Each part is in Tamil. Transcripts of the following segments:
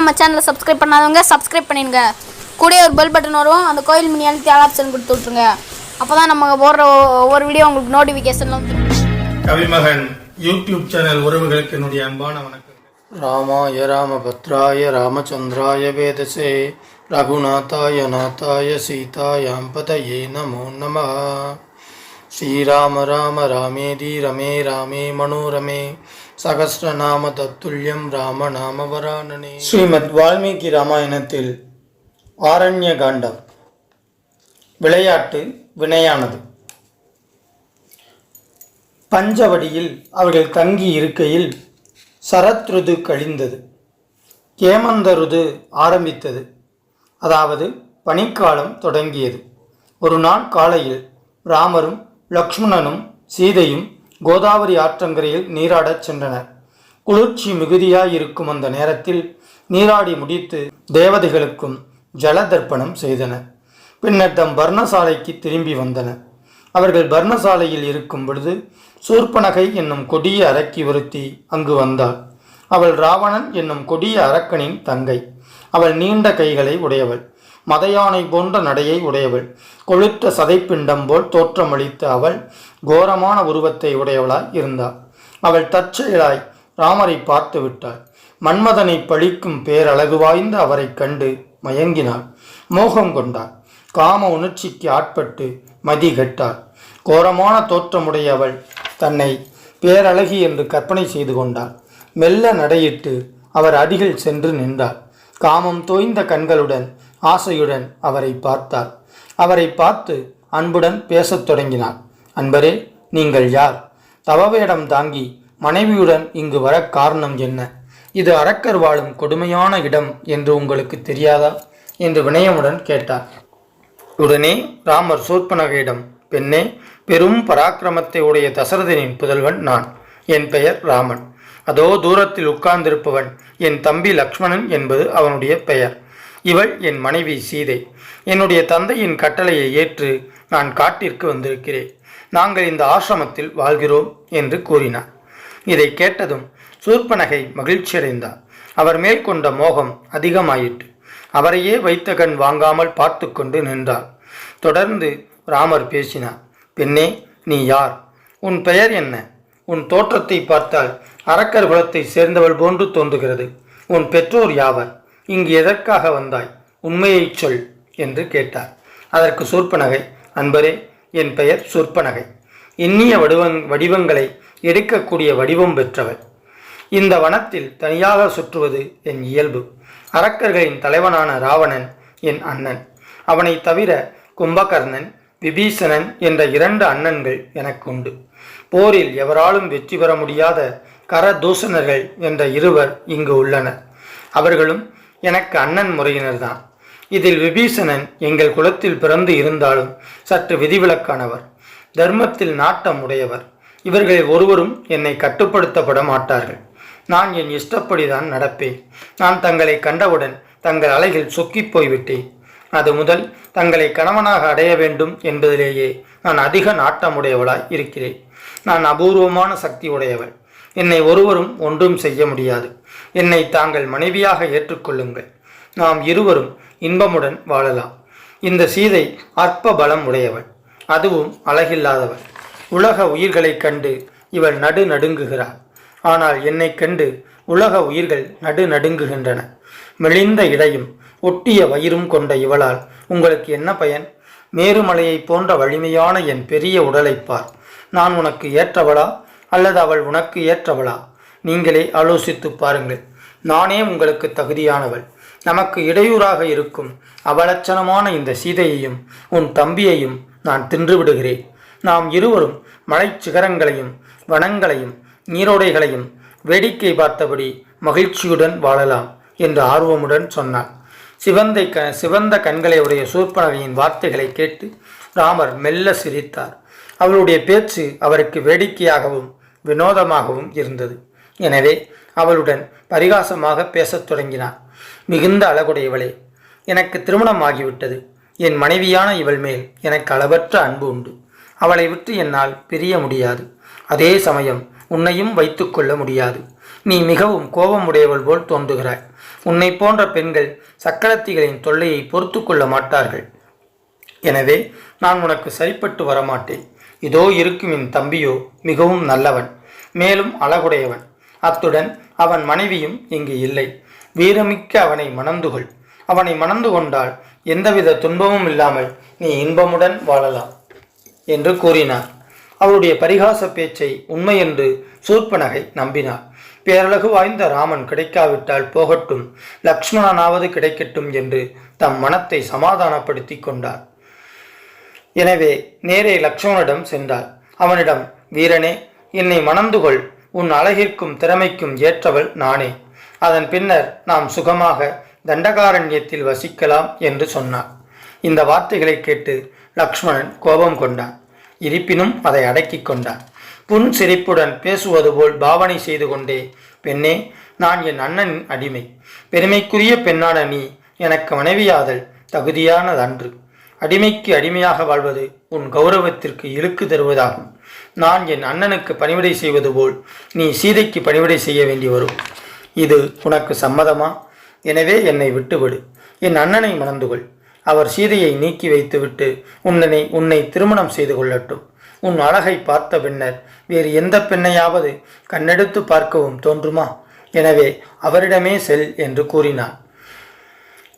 நம்ம சேனலை சப்ஸ்கிரைப் பண்ணாதவங்க சப்ஸ்கிரைப் பண்ணிடுங்க. கூட ஒரு பெல் பட்டன் வரும், அந்த கோயில் மினி அழுத்தி ஆல் ஆப்ஷன் கொடுத்து விட்ருங்க. அப்போ தான் நம்ம போடுற ஒவ்வொரு வீடியோ உங்களுக்கு நோட்டிஃபிகேஷன்ல வந்து. கவிமகன் யூடியூப் சேனல் உறவுகளுக்கு என்னுடைய அன்பான வணக்கம். ராமாய ராமபத்ராய ராமச்சந்திராய வேதசே ரகுநாதாய நாதாய சீதாயாம் பதயே நமோ நமः. ஸ்ரீராம ராம ராமேதி ரமே ராமே மனோரமே சகஸ்ரநாம தத்துல்யம் ராம நாம வரானனே. ஸ்ரீமத் வால்மீகி ராமாயணத்தில் ஆரண்ய காண்டம். விளையாட்டு வினையானது. பஞ்சவடியில் அவர்கள் தங்கி இருக்கையில் சரத்ருது கழிந்தது. கேமந்த ருது ஆரம்பித்தது. அதாவது பனிக்காலம் தொடங்கியது. ஒரு நாள் காலையில் ராமரும் லக்ஷ்மணனும் சீதையும் கோதாவரி ஆற்றங்கரையில் நீராடச் சென்றனர். குளிர்ச்சி மிகுதியாயிருக்கும் அந்த நேரத்தில் நீராடி முடித்து தேவதைகளுக்கும் ஜலதர்ப்பணம் செய்தனர். பின்னர் தம் பர்ணசாலைக்கு திரும்பி வந்தனர். அவர்கள் பர்ணசாலையில் இருக்கும் பொழுது சூர்பனகை என்னும் கொடிய அரக்கி ஒருத்தி அங்கு வந்தாள். அவள் ராவணன் என்னும் கொடிய அரக்கனின் தங்கை. அவள் நீண்ட கைகளை உடையவள், மதயானை போன்ற நடையை உடையவள். கொழுத்த சதைப்பிண்டம் போல் தோற்றமளித்த அவள் கோரமான உருவத்தை உடையவளாய் இருந்தாள். அவள் தற்செயலாய் ராமரை பார்த்து விட்டாள். மன்மதனை பழிக்கும் பேரழகு வாய்ந்த அவரை கண்டு மயங்கினாள், மோகம் கொண்டாள். காம உணர்ச்சிக்கு ஆட்பட்டு மதி கெட்டாள். கோரமான தோற்றமுடைய அவள் தன்னை பேரழகி என்று கற்பனை செய்து கொண்டாள். மெல்ல நடையிட்டு அவர் அடிகள் சென்று நின்றாள். காமம் தோய்ந்த கண்களுடன் ஆசையுடன் அவரை பார்த்தாள். அவரை பார்த்து அன்புடன் பேசத் தொடங்கினாள். அன்பரே, நீங்கள் யார்? தவவேடம் தாங்கி மனைவியுடன் இங்கு வர காரணம் என்ன? இது அரக்கர் வாழும் கொடுமையான இடம் என்று உங்களுக்கு தெரியாதா என்று வினயமுடன் கேட்டார். உடனே ராமர் சூர்பனகையிடம், பெண்ணே, பெரும் பராக்கிரமத்தை உடைய தசரதனின் புதல்வன் நான். என் பெயர் ராமன். அதோ தூரத்தில் உட்கார்ந்திருப்பவன் என் தம்பி லக்ஷ்மணன் என்பது அவனுடைய பெயர். இவள் என் மனைவி சீதை. என்னுடைய தந்தையின் கட்டளையை ஏற்று நான் காட்டிற்கு வந்திருக்கிறேன். நாங்கள் இந்த ஆசிரமத்தில் வாழ்கிறோம் என்று கூறினார். இதை கேட்டதும் சூர்பனகை மகிழ்ச்சியடைந்தார். அவர் மேல் கொண்ட மோகம் அதிகமாயிற்று. அவரையே வைத்த கண் வாங்காமல் பார்த்து கொண்டு நின்றார். தொடர்ந்து ராமர் பேசினார். பெண்ணே, நீ யார்? உன் பெயர் என்ன? உன் தோற்றத்தை பார்த்தால் அரக்கர் குலத்தை சேர்ந்தவள் போன்று தோன்றுகிறது. உன் பெற்றோர் யாவர்? இங்கு எதற்காக வந்தாய்? உண்மையை சொல் என்று கேட்டார். அதற்கு சூர்பனகை, அன்பரே, என் பெயர் சூர்பனகை. எண்ணிய வடிவங்களை எடுக்கக்கூடிய வடிவம் பெற்றவள். இந்த வனத்தில் தனியாக சுற்றுவது என் இயல்பு. அரக்கர்களின் தலைவனான ராவணன் என் அண்ணன். அவனை தவிர கும்பகர்ணன், விபீஷணன் என்ற 2 அண்ணன்கள் எனக்கு உண்டு. போரில் எவராலும் வெற்றி பெற முடியாத கரதூஷணர்கள் என்ற 2 இங்கு உள்ளனர். அவர்களும் எனக்கு அண்ணன் முறையினர்தான். இதில் விபீஷணன் எங்கள் குலத்தில் பிறந்து இருந்தாலும் சற்று விதிவிலக்கானவர், தர்மத்தில் நாட்டம் உடையவர். இவர்களில் ஒருவரும் என்னை கட்டுப்படுத்தப்பட மாட்டார்கள். நான் என் இஷ்டப்படிதான் நடப்பேன். நான் தங்களை கண்டவுடன் தங்கள் அலைகள் சொக்கிப் போய்விட்டேன். அது முதல் தங்களை கணவனாக அடைய வேண்டும் என்பதிலேயே நான் அதிக நாட்டமுடையவளாய் இருக்கிறேன். நான் அபூர்வமான சக்தி உடையவள். என்னை ஒருவரும் ஒன்றும் செய்ய முடியாது. என்னை தாங்கள் மனைவியாக ஏற்றுக்கொள்ளுங்கள். நாம் இருவரும் இன்பமுடன் வாழலாம். இந்த சீதை அற்ப பலம் உடையவள், அதுவும் அழகில்லாதவள். உலக உயிர்களைக் கண்டு இவள் நடுநடுங்குகிறாள். ஆனால் என்னை கண்டு உலக உயிர்கள் நடுநடுங்குகின்றன. மெலிந்த இடையும் ஒட்டிய வயிறும் கொண்ட இவளால் உங்களுக்கு என்ன பயன்? மேருமலையை போன்ற வலிமையான என் பெரிய உடலைப் பார். நான் உனக்கு ஏற்றவளா அல்லது அவள் உனக்கு ஏற்றவளா? நீங்களே ஆலோசித்து பாருங்கள். நானே உங்களுக்கு தகுதியானவள். நமக்கு இடையூறாக இருக்கும் அவலட்சணமான இந்த சீதையையும் உன் தம்பியையும் நான் தின்று விடுகிறேன். நாம் இருவரும் மலை சிகரங்களையும் வனங்களையும் நீரோடைகளையும் வேடிக்கை பார்த்தபடி மகிழ்ச்சியுடன் வாழலாம் என்று ஆர்வமுடன் சொன்னார். சிவந்த கண்களை உடைய சூர்பனகையின் வார்த்தைகளை கேட்டு ராமர் மெல்ல சிரித்தார். அவளுடைய பேச்சு அவருக்கு வேடிக்கையாகவும் வினோதமாகவும் இருந்தது. எனவே அவளுடன் பரிகாசமாக பேசத் தொடங்கினார். மிகுந்த அழகுடையவளே, எனக்கு திருமணம் ஆகிவிட்டது. என் மனைவியான இவள் மேல் எனக்கு அளவற்ற அன்பு உண்டு. அவளை விட்டு என்னால் பிரிய முடியாது. அதே சமயம் உன்னையும் வைத்துக்கொள்ள முடியாது. நீ மிகவும் கோபமுடையவள் போல் தோன்றுகிறாய். உன்னை போன்ற பெண்கள் சக்கரத்திகளின் தொல்லையை பொறுத்து கொள்ள மாட்டார்கள். எனவே நான் உனக்கு சரிப்பட்டு வரமாட்டேன். இதோ இருக்கும் என் தம்பியோ மிகவும் நல்லவன், மேலும் அழகுடையவன். அத்துடன் அவன் மனைவியும் இங்கு இல்லை. வீரமிக்க அவனை மணந்துகொள். அவனை மணந்து கொண்டால் எந்தவித துன்பமும் இல்லாமல் நீ இன்பமுடன் வாழலாம் என்று கூறினார். அவருடைய பரிகாச பேச்சை உண்மை என்று சூர்ப்பனகை நம்பினார். பேரழகு வாய்ந்த ராமன் கிடைக்காவிட்டால் போகட்டும், லக்ஷ்மணனாவது கிடைக்கட்டும் என்று தம் மனத்தை சமாதானப்படுத்தி கொண்டார். எனவே நேரே லக்ஷ்மணனிடம் சென்றார். அவனிடம், வீரனே, என்னை மணந்துகொள். உன் அழகிற்கும் திறமைக்கும் ஏற்றவள் நானே. அதன் பின்னர் நாம் சுகமாக தண்டகாரண்யத்தில் வசிக்கலாம் என்று சொன்னார். இந்த வார்த்தைகளை கேட்டு லக்ஷ்மணன் கோபம் கொண்டான். இருப்பினும் அதை அடக்கி கொண்டான். புன் சிரிப்புடன் பேசுவது போல் பாவனை செய்து கொண்டே, பெண்ணே, நான் என் அண்ணனின் அடிமை. பெருமைக்குரிய பெண்ணான நீ எனக்கு மனைவியாதல் தகுதியானதன்று. அடிமைக்கு அடிமையாக வாழ்வது உன் கௌரவத்திற்கு இழுக்கு தருவதாகும். நான் என் அண்ணனுக்கு பணிவிடை செய்வது போல் நீ சீதைக்கு பணிவிடை செய்ய வேண்டி வரும். இது உனக்கு சம்மதமா? எனவே என்னை விட்டுவிடு. என் அண்ணனை மணந்துகொள். அவர் சீதையை நீக்கி வைத்துவிட்டு உன்னை திருமணம் செய்து கொள்ளட்டும். உன் அழகை பார்த்த பின்னர் வேறு எந்த பெண்ணையாவது கண்ணெடுத்து பார்க்கவும் தோன்றுமா? எனவே அவரிடமே செல் என்று கூறினார்.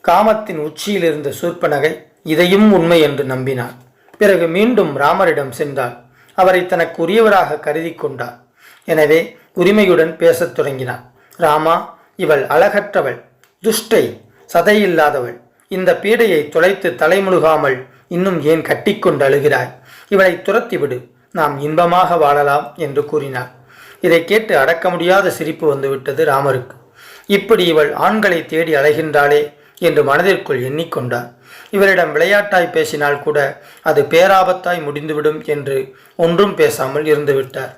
காமத்தின் உச்சியில் இருந்த சூர்ப்பனகை இதையும் உண்மை என்று நம்பினார். பிறகு மீண்டும் ராமரிடம் சென்றார். அவரை தனக்கு உரியவராக கருதி கொண்டார். எனவே உரிமையுடன் பேசத் தொடங்கினார். ராமா, இவள் அழகற்றவள், துஷ்டை, சதையில்லாதவள். இந்த பீடையை தொலைத்து தலைமுழுகாமல் இன்னும் ஏன் கட்டிக்கொண்டு அழுகிறாய்? இவளை துரத்திவிடு, நாம் இன்பமாக வாழலாம் என்று கூறினார். இதை கேட்டு அடக்க முடியாத சிரிப்பு வந்துவிட்டது ராமருக்கு. இப்படி இவள் ஆண்களை தேடி அலைகின்றாளே என்று மனதிற்குள் எண்ணிக்கொண்டார். இவரிடம் விளையாட்டாய் பேசினால் கூட அது பேராபத்தாய் முடிந்துவிடும் என்று ஒன்றும் பேசாமல் இருந்துவிட்டார்.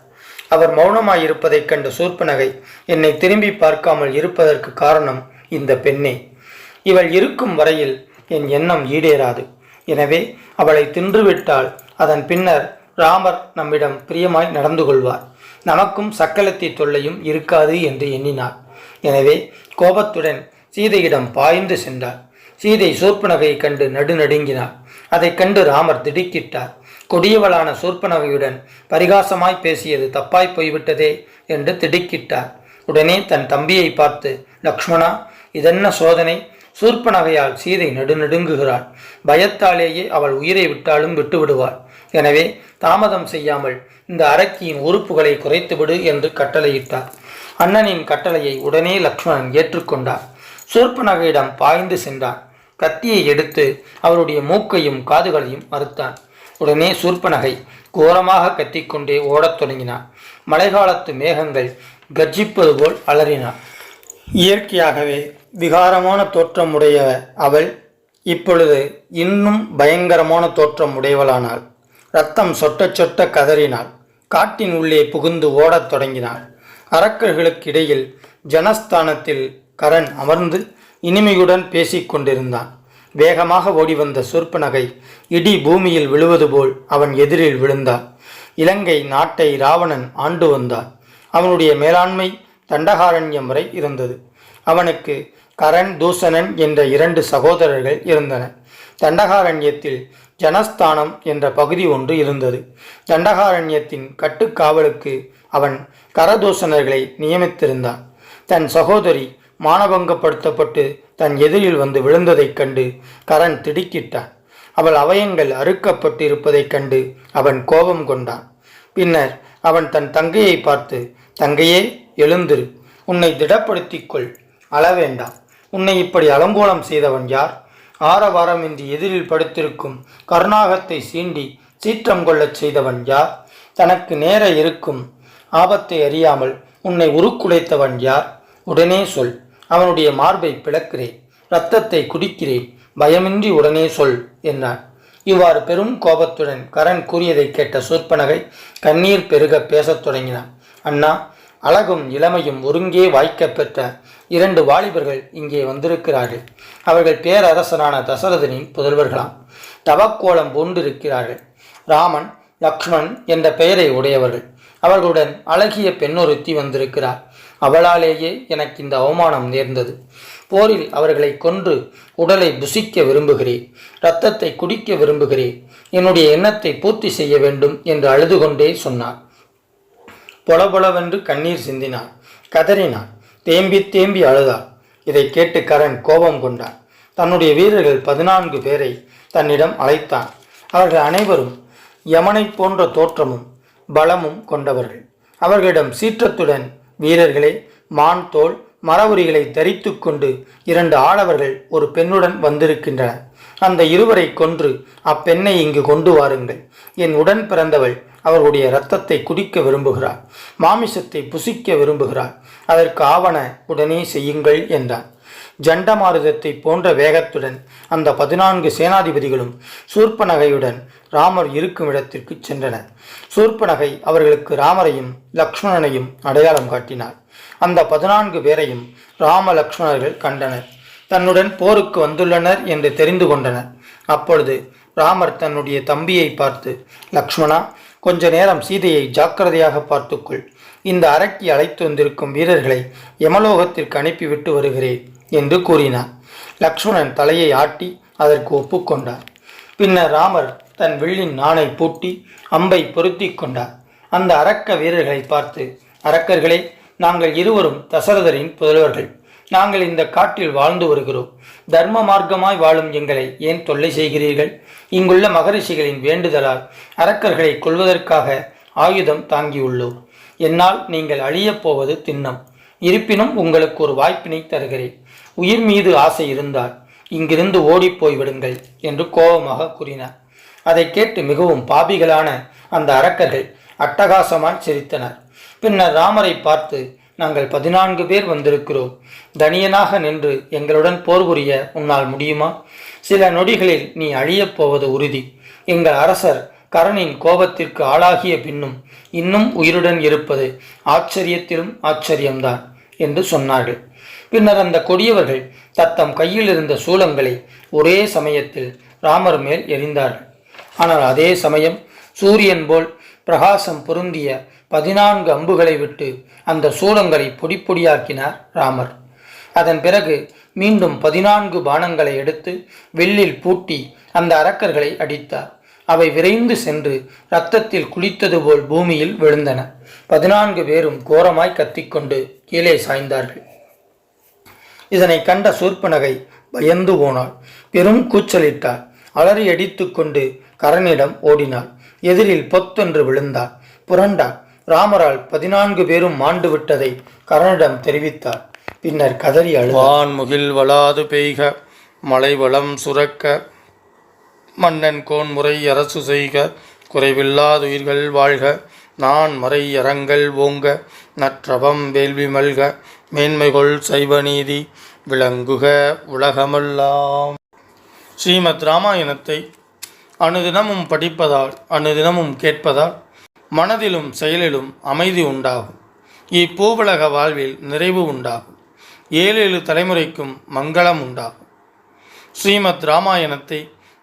அவர் மௌனமாயிருப்பதைக் கண்ட சூர்ப்பனகை, என்னை திரும்பி பார்க்காமல் இருப்பதற்கு காரணம் இந்த பெண்ணே. இவள் இருக்கும் வரையில் என் எண்ணம் ஈடேறாது. எனவே அவளை தின்றுவிட்டால் அதன் பின்னர் ராமர் நம்மிடம் பிரியமாய் நடந்து கொள்வார். நமக்கும் சக்கலத்தி தொல்லையும் இருக்காது என்று எண்ணினார். எனவே கோபத்துடன் சீதையிடம் பாய்ந்து சென்றார். சீதை சூர்ப்பனகையை கண்டு நடுநடுங்கினார். அதைக் கண்டு ராமர் திடுக்கிட்டார். கொடியவளான சூர்ப்பனகையுடன் பரிகாசமாய் பேசியது தப்பாய் போய்விட்டதே என்று திடுக்கிட்டார். உடனே தன் தம்பியை பார்த்து, லக்ஷ்மணா, இதென்ன சோதனை? சூர்ப்பனகையால் சீதை நடுநடுங்குகிறாள். பயத்தாலேயே அவள் உயிரை விட்டாலும் விட்டுவிடுவாள். எனவே தாமதம் செய்யாமல் இந்த அரக்கியின் உறுப்புகளை குறைத்துவிடு என்று கட்டளையிட்டார். அண்ணனின் கட்டளையை உடனே லக்ஷ்மணன் ஏற்றுக்கொண்டார். சூர்ப்பனகையிடம் பாய்ந்து சென்றான். கத்தியை எடுத்து அவருடைய மூக்கையும் காதுகளையும் அறுத்தான். உடனே சூர்ப்பனகை கோரமாக கத்திக்கொண்டே ஓடத் தொடங்கினார். மழைக்காலத்து மேகங்கள் கர்ஜிப்பது போல் அலறினார். இயற்கையாகவே விகாரமான தோற்றம் உடைய அவள் இப்பொழுது இன்னும் பயங்கரமான தோற்றம் உடையவளானாள். இரத்தம் சொட்ட சொட்ட கதறினாள். காட்டின் உள்ளே புகுந்து ஓடத் தொடங்கினாள். அரக்கர்களுக்கு இடையில் ஜனஸ்தானத்தில் கரண் அமர்ந்து இனிமையுடன் பேசிக்கொண்டிருந்தான். வேகமாக ஓடிவந்த சூர்ப்பனகை இடி பூமியில் விழுவது போல் அவன் எதிரில் விழுந்தாள். இலங்கை நாட்டை ராவணன் ஆண்டு வந்தான். அவனுடைய மேலாண்மை தண்டகாரண்யம் வரை இருந்தது. அவனுக்கு கரண், தூசணன் என்ற 2 சகோதரர்கள் இருந்தனர். தண்டகாரண்யத்தில் ஜனஸ்தானம் என்ற பகுதி ஒன்று இருந்தது. தண்டகாரண்யத்தின் கட்டுக்காவலுக்கு அவன் கரதூஷணர்களை நியமித்திருந்தான். தன் சகோதரி மானபங்கப்படுத்தப்பட்டு தன் எதிரில் வந்து விழுந்ததைக் கண்டு கரண் திடுக்கிட்டான். அவள் அவயங்கள் அறுக்கப்பட்டு இருப்பதைக் கண்டு அவன் கோபம் கொண்டான். பின்னர் அவன் தன் தங்கையை பார்த்து, தங்கையே, எழுந்திரு, உன்னை திடப்படுத்திக்கொள், அளவேண்டாம். உன்னை இப்படி அலங்கோலம் செய்தவன் யார்? ஆரவாரமின்றி எதிரில் படுத்திருக்கும் கருணாகத்தை சீண்டி சீற்றம் கொள்ளச் செய்தவன் யார்? தனக்கு நேர இருக்கும் ஆபத்தை அறியாமல் உன்னை உருக்குலைத்தவன் யார்? உடனே சொல், அவனுடைய மார்பை பிளக்கிறேன், இரத்தத்தை குடிக்கிறேன், பயமின்றி உடனே சொல் என்றான். இவ்வாறு பெரும் கோபத்துடன் கரண் கூறியதை கேட்ட சூர்ப்பனகை கண்ணீர் பெருக பேசத் தொடங்கினான். அண்ணா, அழகும் இளமையும் ஒருங்கே வாய்க்கப் பெற்ற 2 வாலிபர்கள் இங்கே வந்திருக்கிறார்கள். அவர்கள் பேரரசனான தசரதனின் புதல்வர்களாம். தவக்கோலம் பூண்டிருக்கிறார்கள். ராமன், லக்ஷ்மண் என்ற பெயரை உடையவர்கள். அவர்களுடன் அழகிய பெண்ணொருத்தி வந்திருக்கிறார். அவளாலேயே எனக்கு இந்த அவமானம் நேர்ந்தது. போரில் அவர்களை கொன்று உடலை புசிக்க விரும்புகிறேன். இரத்தத்தை குடிக்க விரும்புகிறேன். என்னுடைய எண்ணத்தை பூர்த்தி செய்ய வேண்டும் என்று அழுது கொண்டே சொன்னார். பொலபொலவென்று கண்ணீர் சிந்தினார். கதறினார். தேம்பி தேம்பி அழுதார். இதை கேட்டு கரண் கோபம் கொண்டார். தன்னுடைய வீரர்கள் 14 பேரை தன்னிடம் அழைத்தான். அவர்கள் அனைவரும் யமனை போன்ற தோற்றமும் பலமும் கொண்டவர்கள். அவர்களிடம் சீற்றத்துடன், வீரர்களே, மான் தோல் மரவுரிகளை தரித்து கொண்டு 2 ஆடவர்கள் ஒரு பெண்ணுடன் வந்திருக்கின்றனர். அந்த இருவரை கொன்று அப்பெண்ணை இங்கு கொண்டு வாருங்கள். என் உடன் பிறந்தவள் அவர்களுடைய இரத்தத்தை குடிக்க விரும்புகிறார். மாமிசத்தை புசிக்க விரும்புகிறார். அதற்கு ஆவன உடனே செய்யுங்கள் என்றார். ஜண்டமாருதத்தை போன்ற வேகத்துடன் அந்த 14 சேனாதிபதிகளும் சூர்ப்பனகையுடன் ராமர் இருக்கும் இடத்திற்கு சென்றனர். சூர்ப்பனகை அவர்களுக்கு ராமரையும் லக்ஷ்மணனையும் அடையாளம் காட்டினார். அந்த 14 பேரையும் ராம லக்ஷ்மணர்கள் கண்டனர். தன்னுடன் போருக்கு வந்துள்ளனர் என்று தெரிந்து கொண்டனர். அப்பொழுது ராமர் தன்னுடைய தம்பியை பார்த்து, லக்ஷ்மணா, கொஞ்ச நேரம் சீதையை ஜாக்கிரதையாக பார்த்துக்கொள். இந்த அறைக்கு அழைத்து வந்திருக்கும் வீரர்களை யமலோகத்திற்கு அனுப்பிவிட்டு வருகிறேன் என்று கூறினார். லக்ஷ்மணன் தலையை ஆட்டி அதற்கு ஒப்புக்கொண்டார். பின்னர் ராமர் தன் வில்லின் நாணை பூட்டி அம்பை பொருத்தி கொண்டார். அந்த அரக்க வீரர்களை பார்த்து, அரக்கர்களே, நாங்கள் இருவரும் தசரதரின் புதல்வர்கள். நாங்கள் இந்த காட்டில் வாழ்ந்து வருகிறோம். தர்ம மார்க்கமாய் வாழும் எங்களை ஏன் தொல்லை செய்கிறீர்கள்? இங்குள்ள மகரிஷிகளின் வேண்டுதலால் அரக்கர்களை கொல்வதற்காக ஆயுதம் தாங்கியுள்ளோம். என்னால் நீங்கள் அழியப் போவது திண்ணம். இருப்பினும் உங்களுக்கு ஒரு வாய்ப்பினை தருகிறேன். உயிர் மீது ஆசை இருந்தால் இங்கிருந்து ஓடிப்போய் விடுங்கள் என்று கோபமாக கூறினார். அதை கேட்டு மிகவும் பாபிகளான அந்த அரக்கர்கள் அட்டகாசமாய் சிரித்தனர். பின்னர் ராமரை பார்த்து, நாங்கள் 14 பேர் வந்திருக்கிறோம். தனியனாக நின்று எங்களுடன் போர் புரிய உன்னால் முடியுமா? சில நொடிகளில் நீ அழியப் போவது உறுதி. எங்கள் அரசர் கரணின் கோபத்திற்கு ஆளாகிய பின்னும் இன்னும் உயிருடன் இருப்பது ஆச்சரியத்திலும் ஆச்சரியம்தான் என்று சொன்னார்கள். பின்னர் அந்த கொடியவர்கள் தத்தம் கையில் இருந்த சூலங்களை ஒரே சமயத்தில் ராமர் மேல் எறிந்தார்கள். ஆனால் அதே சமயம் சூரியன் போல் பிரகாசம் பொருந்திய 14 அம்புகளை விட்டு அந்த சூலங்களை பொடி பொடியாக்கினார் ராமர். அதன் பிறகு மீண்டும் 14 பானங்களை எடுத்து வில்லில் பூட்டி அந்த அரக்கர்களை அடித்தார். அவை விரைந்து சென்று இரத்தத்தில் குளித்தது போல் பூமியில் விழுந்தன. 14 பேரும் கோரமாய் கத்திக்கொண்டு கீழே சாய்ந்தார்கள். இதனை கண்ட சூர்ப்பனகை பயந்து போனாள். பெரும் கூச்சலிட்டாள். அலறி அடித்து கொண்டு கரனிடம் ஓடினாள். எதிரில் பொத்தென்று விழுந்தாள். புரண்டாள். ராமரால் 14 பேரும் மாண்டு விட்டதை கரனிடம் தெரிவித்தார். பின்னர் கதறி அழுதார். வான்முகில் வளாது பெய்க, மலை வளம் சுரக்க, மன்னன் கோன்முறை அரசு செய்க, குறைவில்லாதுயிர்கள் வாழ்க, நான் மறை அறங்கள் ஓங்க, நற்றவம் வேள்வி மல்க, மேன்மைகொள் சைவநீதி விளங்குக உலகமெல்லாம். ஸ்ரீமத் ராமாயணத்தை அனுதினமும் படிப்பதால், அனுதினமும் கேட்பதால் மனதிலும் செயலிலும் அமைதி உண்டாகும். இப்பூவுலக வாழ்வில் நிறைவு உண்டாகும். 7 தலைமுறைக்கும் மங்களம் உண்டாகும். ஸ்ரீமத் ராமாயணத்தை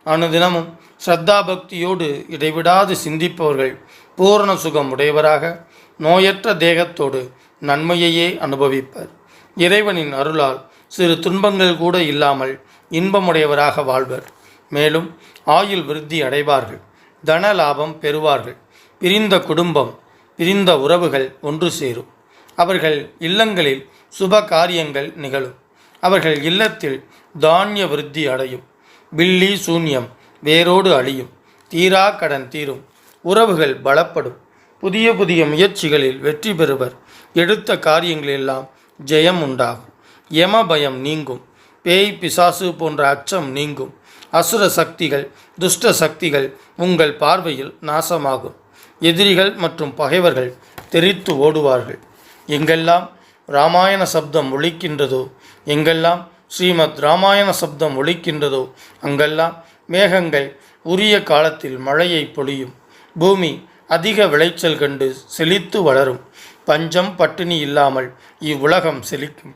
அனுதினமும் ஸ்ரத்தா பக்தியோடு இடைவிடாது சிந்திப்பவர்கள் பூரண சுகம் உடையவராக நோயற்ற தேகத்தோடு நன்மையையே அனுபவிப்பர். இறைவனின் அருளால் சிறு துன்பங்கள் கூட இல்லாமல் இன்பமுடையவராக வாழ்வர். மேலும் ஆயுள் விருத்தி அடைவார்கள். தன லாபம் பெறுவார்கள். பிரிந்த குடும்பம், பிரிந்த உறவுகள் ஒன்று சேரும். அவர்கள் இல்லங்களில் சுப காரியங்கள் நிகழும். அவர்கள் இல்லத்தில் தானிய விருத்தி அடையும். பில்லி சூன்யம் வேரோடு அழியும். தீரா கடன் தீரும். உறவுகள் பலப்படும். புதிய புதிய முயற்சிகளில் வெற்றி பெறுவர். எடுத்த காரியங்களெல்லாம் ஜெயம் உண்டாகும். யம பயம் நீங்கும். பேய் பிசாசு போன்ற அச்சம் நீங்கும். அசுர சக்திகள், துஷ்ட சக்திகள் உங்கள் பார்வையில் நாசமாகும். எதிரிகள் மற்றும் பகைவர்கள் தெரித்து ஓடுவார்கள். எங்கெல்லாம் இராமாயண சப்தம் ஒலிக்கின்றதோ, எங்கெல்லாம் ஸ்ரீமத் இராமாயண சப்தம் ஒலிக்கின்றதோ அங்கெல்லாம் மேகங்கள் உரிய காலத்தில் மழையை பொழியும். பூமி அதிக விளைச்சல் கண்டு செழித்து வளரும். பஞ்சம் பட்டினி இல்லாமல் இவ்வுலகம் செழிக்கும்.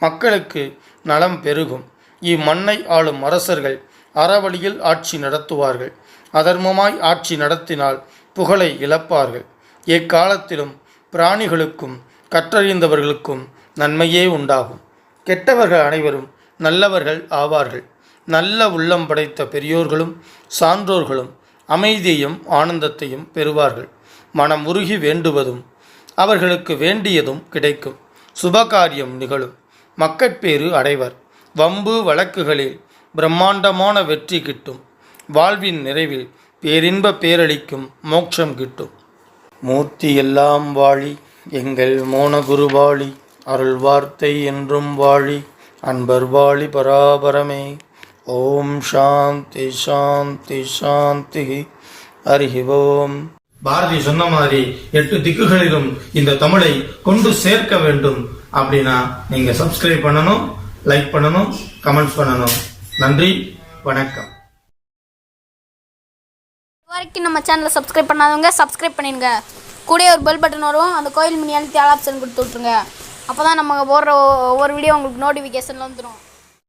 மக்களுக்கு நலம் பெருகும். இம்மண்ணை ஆளும் அரசர்கள் அறவழியில் ஆட்சி நடத்துவார்கள். அதர்மமாய் ஆட்சி நடத்தினால் புகழை இழப்பார்கள். எக்காலத்திலும் பிராணிகளுக்கும் கற்றறிந்தவர்களுக்கும் நன்மையே உண்டாகும். கெட்டவர்கள் அனைவரும் நல்லவர்கள் ஆவார்கள். நல்ல உள்ளம் படைத்த பெரியோர்களும் சான்றோர்களும் அமைதியையும் ஆனந்தத்தையும் பெறுவார்கள். மனம் உருகி வேண்டுவதும் அவர்களுக்கு வேண்டியதும் கிடைக்கும். சுபகாரியம் நிகழும். மக்கட்பேறு அடைவர். வம்பு வழக்குகளில் பிரம்மாண்டமான வெற்றி கிட்டும். வாழ்வின் நிறைவில் பேரின்ப பேரளிக்கும் மோட்சம் கிட்டும். மூர்த்தி எல்லாம் வாழி எங்கள் மோனகுருவாழி, அருள் வார்த்தை என்றும் வாழி, அன்பர் வாழி பராபரமே. ஓம் சாந்தி சாந்தி சாந்தி. ஹரி ஓம். பாரதி சொன்ன மாதிரி 8 திக்குகளிலும் இந்த தமிழை கொண்டு சேர்க்க வேண்டும் அப்படின்னா நீங்க சப்ஸ்கிரைப் பண்ணணும், லைக் பண்ணணும், கமெண்ட்ஸ் பண்ணணும். நன்றி, வணக்கம். இதுவரைக்கும் நம்ம சேனலை சப்ஸ்கிரைப் பண்ணாதவங்க சப்ஸ்கிரைப் பண்ணிடுங்க. கூட ஒரு பெல் பட்டன் வரும், அந்த கோயில் மணி அழுத்தி ஆல் ஆப்ஷன் கொடுத்து விட்ருங்க. அப்போ தான் நம்ம போடுற ஒவ்வொரு வீடியோ உங்களுக்கு நோட்டிஃபிகேஷனில் வந்துடும்.